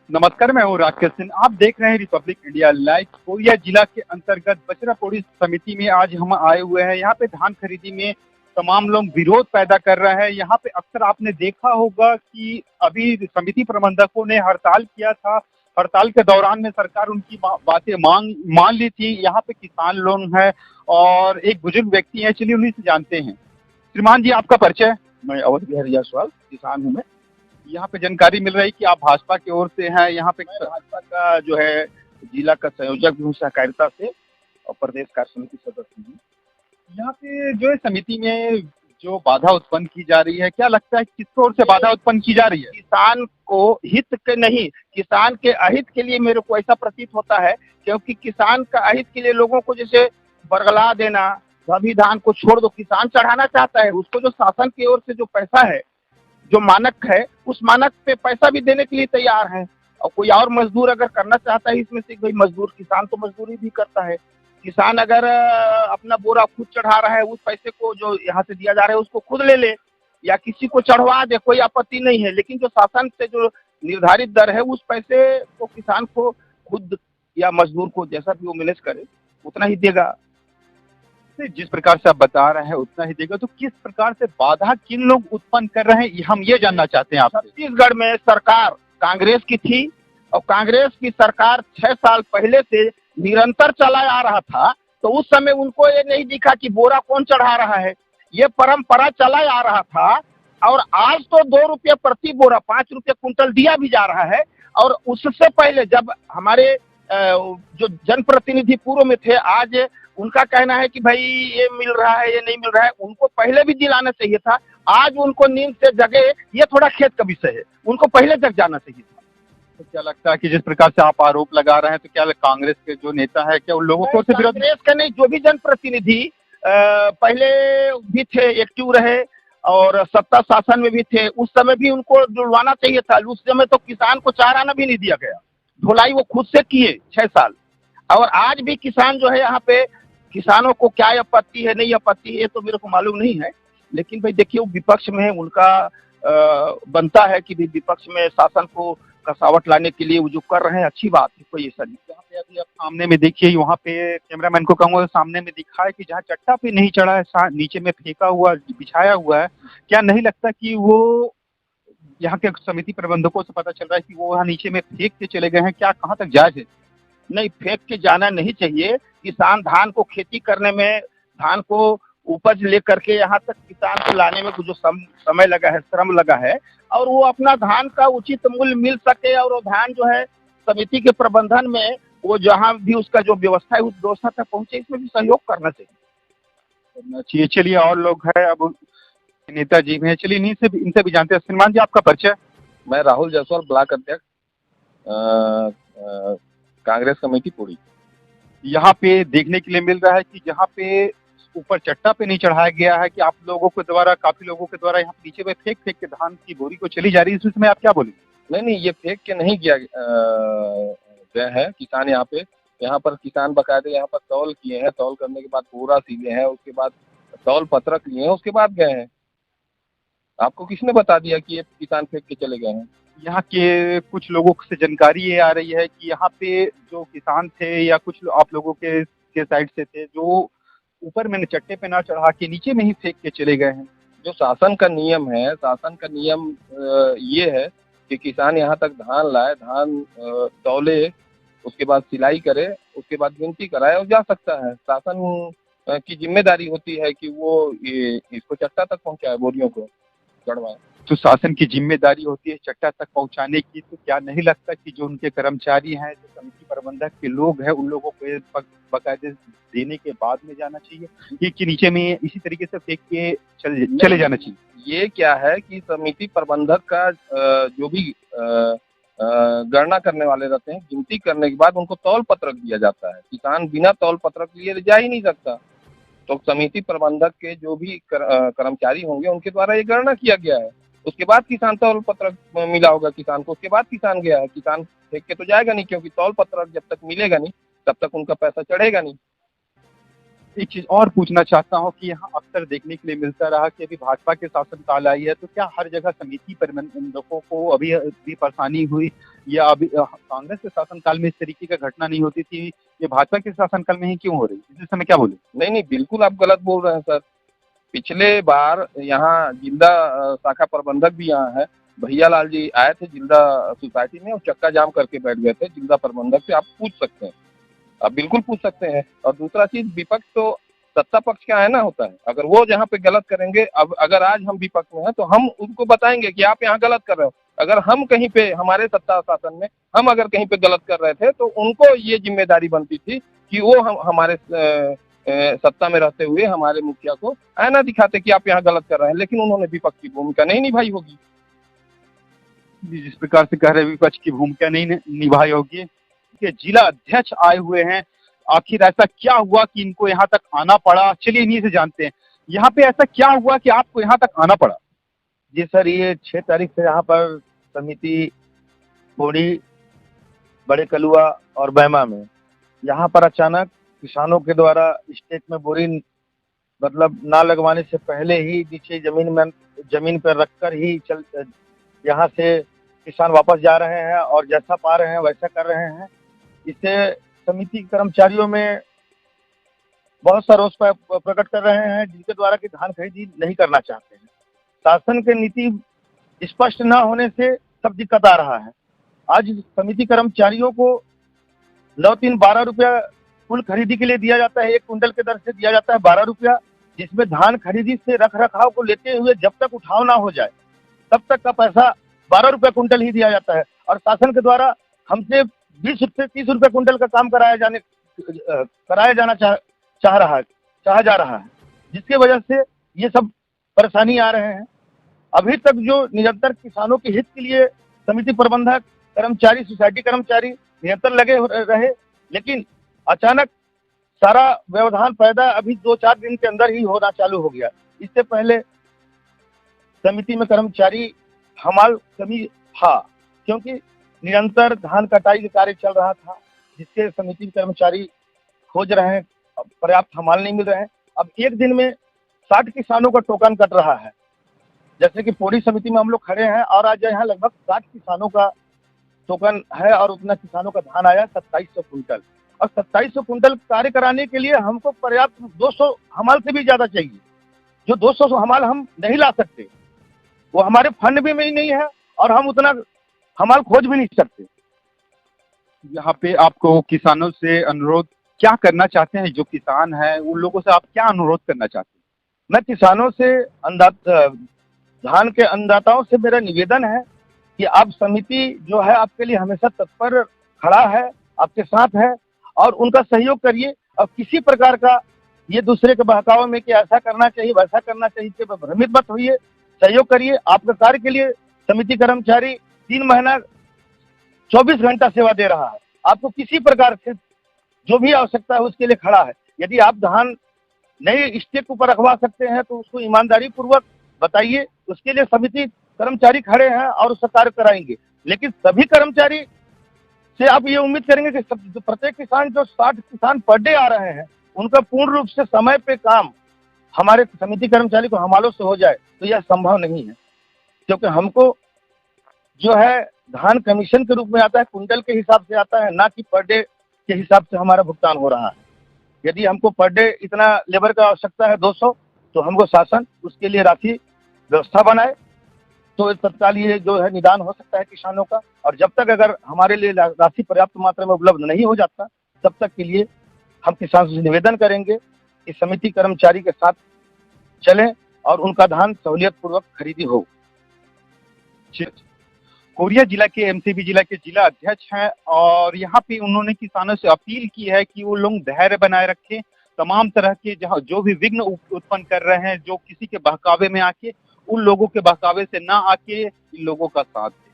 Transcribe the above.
नमस्कार, मैं हूँ राकेश सिंह। आप देख रहे हैं रिपब्लिक इंडिया लाइव। कोरिया जिला के अंतर्गत बचरापोड़ी समिति में आज हम आए हुए हैं। यहाँ पे धान खरीदी में तमाम लोग विरोध पैदा कर रहे हैं। यहाँ पे अक्सर आपने देखा होगा कि अभी समिति प्रबंधकों ने हड़ताल किया था। हड़ताल के दौरान में सरकार उनकी बातें मान ली थी। यहाँ पे किसान लोग हैं और एक बुजुर्ग व्यक्ति है, चलिए उन्हीं से जानते हैं। श्रीमान जी, आपका परिचय। मैं अवध बिहारी जायसवाल, किसान हूँ मैं। यहाँ पे जानकारी मिल रही है कि आप भाजपा की ओर से हैं। यहाँ पे मैं भाजपा का जो है जिला का संयोजक भी हूँ सहकारिता से, और प्रदेश कार्य समिति सदस्य हूँ। यहाँ पे जो है समिति में जो बाधा उत्पन्न की जा रही है, क्या लगता है किस ओर से बाधा उत्पन्न की जा रही है? किसान को हित के नहीं, किसान के अहित के लिए मेरे को ऐसा प्रतीत होता है, क्योंकि किसान का अहित के लिए लोगों को जैसे बरगला देना, संविधान को छोड़ दो, किसान चढ़ाना चाहता है, उसको जो शासन की ओर से जो पैसा है, जो मानक है, उस मानक पे पैसा भी देने के लिए तैयार है। और कोई और मजदूर अगर करना चाहता है इसमें से, भाई मजदूर, किसान तो मजदूरी भी करता है। किसान अगर अपना बोरा खुद चढ़ा रहा है, उस पैसे को जो यहाँ से दिया जा रहा है उसको खुद ले ले या किसी को चढ़वा दे, कोई आपत्ति नहीं है। लेकिन जो शासन से जो निर्धारित दर है, उस पैसे को किसान को खुद या मजदूर को जैसा भी वो मैनेज करे उतना ही देगा। जिस प्रकार से आप बता रहे हैं उतना ही देगा, तो किस प्रकार से बाधा किन लोग उत्पन्न कर रहे हैं, हम ये जानना चाहते हैं आपसे। छत्तीसगढ़ में सरकार कांग्रेस की थी, और कांग्रेस की सरकार 6 साल पहले से निरंतर चला आ रहा था, तो उस समय उनको ये नहीं दिखा कि बोरा कौन चढ़ा रहा है। ये परंपरा चला आ रहा था, और आज तो 2 रुपये प्रति बोरा, 5 रुपये कुंटल दिया भी जा रहा है। और उससे पहले जब हमारे जो जनप्रतिनिधि पूर्व में थे, आज उनका कहना है कि भाई ये मिल रहा है, ये नहीं मिल रहा है, उनको पहले भी दिलाना चाहिए था। आज उनको नींद से जगे, ये थोड़ा खेत का विषय है, उनको पहले जग जाना चाहिए था। तो क्या लगता है कि जिस प्रकार से आप आरोप लगा रहे हैं, तो क्या कांग्रेस के जो नेता है, क्या उन लोगों को विरोध? कांग्रेस का नहीं, जो भी जनप्रतिनिधि पहले भी थे, एक्टिव रहे और सत्ता शासन में भी थे, उस समय भी उनको जुड़वाना चाहिए था। उस समय तो किसान को चार आना भी नहीं दिया गया, ढुलाई वो खुद से किए 6 साल। और आज भी किसान जो है यहाँ पे, किसानों को क्या आपत्ति है, नहीं आपत्ति है, ये तो मेरे को मालूम नहीं है। लेकिन भाई देखिए, वो विपक्ष में है, उनका बनता है कि विपक्ष में शासन को कसावट लाने के लिए वो जो कर रहे हैं, अच्छी बात है, कोई ऐसा नहीं। यहाँ पे अभी आप सामने में देखिए, वहाँ पे कैमरामैन को कहूँगा सामने में दिखा है कि जहाँ चट्टा पे नहीं चढ़ा है, नीचे में फेंका हुआ, बिछाया हुआ है। क्या नहीं लगता कि वो यहाँ के समिति प्रबंधकों से पता चल रहा है कि वो वहाँ नीचे में फेंक के चले गए हैं? क्या कहाँ तक जायज है? नहीं, फेंक के जाना नहीं चाहिए। किसान धान को खेती करने में, धान को उपज लेकर के यहाँ तक किसान को लाने में जो समय लगा है, श्रम लगा है, और वो अपना धान का उचित मूल्य मिल सके, और वो धान जो है समिति के प्रबंधन में, वो जहाँ भी उसका जो व्यवस्था है उस व्यवस्था तक पहुंचे, इसमें भी सहयोग करना चाहिए। चलिए, और लोग हैं, अब नेताजी भी हैं, चलिए इनसे भी जानते हैं। सलमान जी, आपका परिचय। मैं राहुल जायसवाल, ब्लॉक अध्यक्ष, कांग्रेस कमेटी पूरी। यहाँ पे देखने के लिए मिल रहा है कि जहाँ पे ऊपर चट्टा पे नहीं चढ़ाया गया है, कि आप लोगों के द्वारा, काफी लोगों के द्वारा यहाँ नीचे में फेंक के धान की बोरी को चली जा रही है, इसमें आप क्या बोलेंगे? नहीं, ये फेंक के नहीं किया गया है। किसान यहाँ पर किसान बकायदे यहाँ पर तौल किए हैं, तौल करने के बाद पूरा सीले हैं, उसके बाद तौल पत्रक लिए हैं, उसके बाद गए हैं। आपको किसने बता दिया कि ये किसान फेंक के चले गए हैं? यहाँ के कुछ लोगों से जानकारी ये आ रही है कि यहाँ पे जो किसान थे या कुछ आप लोगों के साइड से थे, जो ऊपर में चट्टे पे ना चढ़ा के नीचे में ही फेंक के चले गए हैं। जो शासन का नियम है, शासन का नियम ये है कि किसान यहाँ तक धान लाए, धान तौले, उसके बाद सिलाई करे, उसके बाद गिनती कराए और जा सकता है। शासन की जिम्मेदारी होती है कि वो इसको चट्टा तक पहुँचाए, बोरियों को चढ़वाए। तो शासन की जिम्मेदारी होती है चट्टा तक पहुंचाने की, तो क्या नहीं लगता कि जो उनके कर्मचारी हैं, जो समिति प्रबंधक के लोग हैं, उन लोगों को बकायदे देने के बाद में जाना चाहिए, कि नीचे में इसी तरीके से फेंक के चले जाना चाहिए? ये क्या है कि समिति प्रबंधक का जो भी गणना करने वाले रहते हैं, गिनती करने के बाद उनको तौल पत्रक दिया जाता है। किसान बिना तौल पत्रक लिए जा ही नहीं सकता। तो समिति प्रबंधक के जो भी कर्मचारी होंगे, उनके द्वारा ये गणना किया गया है। उसके बाद किसान तौल पत्रक मिला होगा किसान को, उसके बाद किसान गया है। किसान फेंक के तो जाएगा नहीं, क्योंकि तौल पत्रक जब तक मिलेगा नहीं तब तक उनका पैसा चढ़ेगा नहीं। एक चीज और पूछना चाहता हूँ कि यहाँ अक्सर देखने के लिए मिलता रहा कि अभी भाजपा के शासन काल आई है, तो क्या हर जगह समिति प्रबंधकों को अभी भी परेशानी हुई, या अभी कांग्रेस के शासन काल में इस तरीके का घटना नहीं होती थी, ये भाजपा के शासन काल में ही क्यों हो रही है? इस समय क्या बोले? नहीं नहीं, बिल्कुल आप गलत बोल रहे हैं सर। पिछले बार यहाँ जिंदा शाखा प्रबंधक भी यहाँ है, भैया लाल जी आए थे जिंदा सोसाइटी में और चक्का जाम करके बैठ गए थे। जिंदा प्रबंधक से आप पूछ सकते हैं, आप बिल्कुल पूछ सकते हैं। और दूसरा चीज, विपक्ष तो सत्ता पक्ष का है ना होता है। अगर वो जहाँ पे गलत करेंगे, अब अगर आज हम विपक्ष में हैं तो हम उनको बताएंगे कि आप यहाँ गलत कर रहे हो। अगर हम कहीं पे हमारे सत्ता शासन में हम अगर कहीं पे गलत कर रहे थे तो उनको ये जिम्मेदारी बनती थी कि वो हम हमारे सत्ता में रहते हुए हमारे मुखिया को आईना दिखाते कि आप यहाँ गलत कर रहे हैं। लेकिन उन्होंने विपक्ष की भूमिका नहीं निभाई होगी। जिस प्रकार से कह रहे विपक्ष की भूमिका नहीं निभाई होगी, के जिला अध्यक्ष आए हुए हैं, आखिर ऐसा क्या हुआ कि इनको यहाँ तक आना पड़ा? चलिए इन्हीं से जानते हैं, यहाँ पे ऐसा क्या हुआ कि आपको यहाँ तक आना पड़ा? जी सर, ये 6 तारीख से यहाँ पर समिति पोड़ी, बड़े कलुआ और बैमा में यहाँ पर अचानक किसानों के द्वारा स्टेट में बोरी मतलब ना लगवाने से पहले ही नीचे जमीन पर रखकर ही यहाँ से किसान वापस जा रहे हैं और जैसा पा रहे हैं वैसा कर रहे हैं। इससे समिति कर्मचारियों में बहुत सा रोष प्रकट कर रहे हैं, जिनके द्वारा कि धान खरीदी नहीं करना चाहते हैं। शासन की नीति स्पष्ट न होने से सब दिक्कत आ रहा है। आज समिति कर्मचारियों को 12 रुपया कुल खरीदी के लिए दिया जाता है, 1 कुंटल के दर से दिया जाता है 12 रुपया, जिसमें धान खरीदी से रख रखाव को लेते हुए जब तक उठाव ना हो जाए तब तक का पैसा 12 रुपये कुंटल ही दिया जाता है। और शासन के द्वारा हमसे 20 से 30 रुपये कुंटल का काम कराया जाना चाहा जा रहा है, जिसकी वजह से ये सब परेशानी आ रहे हैं। अभी तक जो निरंतर किसानों के हित के लिए समिति प्रबंधक कर्मचारी, सोसाइटी कर्मचारी निरंतर लगे रहे, लेकिन अचानक सारा व्यवधान पैदा अभी 2-4 दिन के अंदर ही होना चालू हो गया। इससे पहले समिति में कर्मचारी हमाल कमी था, क्योंकि निरंतर धान कटाई का कार्य चल रहा था, जिससे समिति कर्मचारी खोज रहे हैं, पर्याप्त हमाल नहीं मिल रहे हैं। अब एक दिन में 60 किसानों का टोकन कट रहा है। जैसे कि पूरी समिति में हम लोग खड़े हैं और आज यहाँ लगभग 60 किसानों का टोकन है और उतना किसानों का धान आया 2700 कुंटल। और 2700 कुंटल कार्य कराने के लिए हमको पर्याप्त 200 हमाल से भी ज्यादा चाहिए, जो 200 हमाल हम नहीं ला सकते, वो हमारे फंड में ही नहीं है और हम उतना हमाल खोज भी नहीं सकते। यहाँ पे आपको किसानों से अनुरोध क्या करना चाहते हैं? जो किसान है उन लोगों से आप क्या अनुरोध करना चाहते हैं? मैं किसानों से धान के अन्नदाताओं से मेरा निवेदन है कि आप समिति जो है आपके लिए हमेशा तत्पर खड़ा है, आपके साथ है और उनका सहयोग करिए। और किसी प्रकार का ये दूसरे के बहकावे में कि ऐसा करना चाहिए वैसा करना चाहिए कि भ्रमित मत होइए, सहयोग करिए। आपके कार्य के लिए समिति कर्मचारी 3 महीना 24 घंटा सेवा दे रहा है। आपको किसी प्रकार से जो भी आवश्यकता है उसके लिए खड़ा है। यदि आप धान नए स्टेप के ऊपर रखवा सकते हैं तो उसको ईमानदारी पूर्वक बताइए, उसके लिए समिति कर्मचारी खड़े हैं और उसका कार्य कराएंगे। लेकिन सभी कर्मचारी से आप ये उम्मीद करेंगे कि प्रत्येक किसान, जो 60 किसान पर डे आ रहे हैं, उनका पूर्ण रूप से समय पे काम हमारे समिति कर्मचारी को हमालों से हो जाए, तो यह संभव नहीं है। क्योंकि हमको जो है धान कमीशन के रूप में आता है, कुंटल के हिसाब से आता है, ना कि पर डे के हिसाब से हमारा भुगतान हो रहा है। यदि हमको पर डे इतना लेबर का आवश्यकता है 200, तो हमको शासन उसके लिए राशि व्यवस्था बनाए, तो तत्काल ये जो है निदान हो सकता है किसानों का। और जब तक अगर हमारे लिए राशि पर्याप्त मात्रा में उपलब्ध नहीं हो जाता, तब तक के लिए हम किसानों से निवेदन करेंगे कि समिति कर्मचारी के साथ चलें और उनका धान सहूलियत पूर्वक खरीदी हो। कोरिया जिला के एमसीबी जिला के जिला अध्यक्ष हैं और यहाँ पे उन्होंने किसानों से अपील की है कि वो लोग धैर्य बनाए रखें, तमाम तरह के जहाँ जो भी विघ्न उत्पन्न कर रहे हैं, जो किसी के बहकावे में आके, उन लोगों के बहकावे से ना आके इन लोगों का साथ दें।